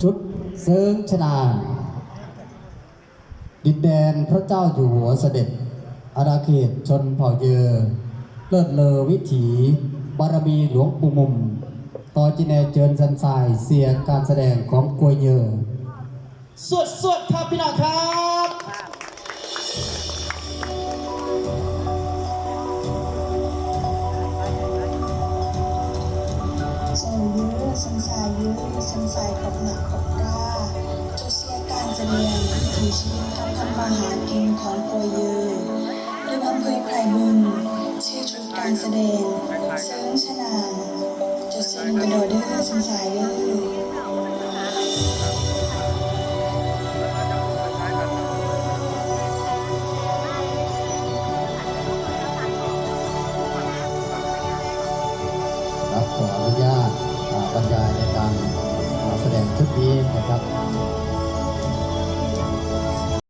ชุดเสริงชนาดินแดนพระเจ้าอยู่หัวเสด็จอาณาเขตชนเผ่าเยอเลิศเลอวิถีบารมีหลวงปู่มุมต่อจินแนเจิญสันสายเสียงการแสดงของกวยเยอสวดครับพี่น้องครับเจ้าเยอะสังสายเยอะสังสายกับหนักกับกล้าจุเสียการแสดงวิถีชีวิตทำมาหากินของกวยเยอหรืออำเภอไพรบึงชื่อชุดการแสดงเสริงชนานจุเสียงกระโดดเด้อสังสายเด้อขออนุญาตบรรยายในการแสดงชุดนี้นะครับ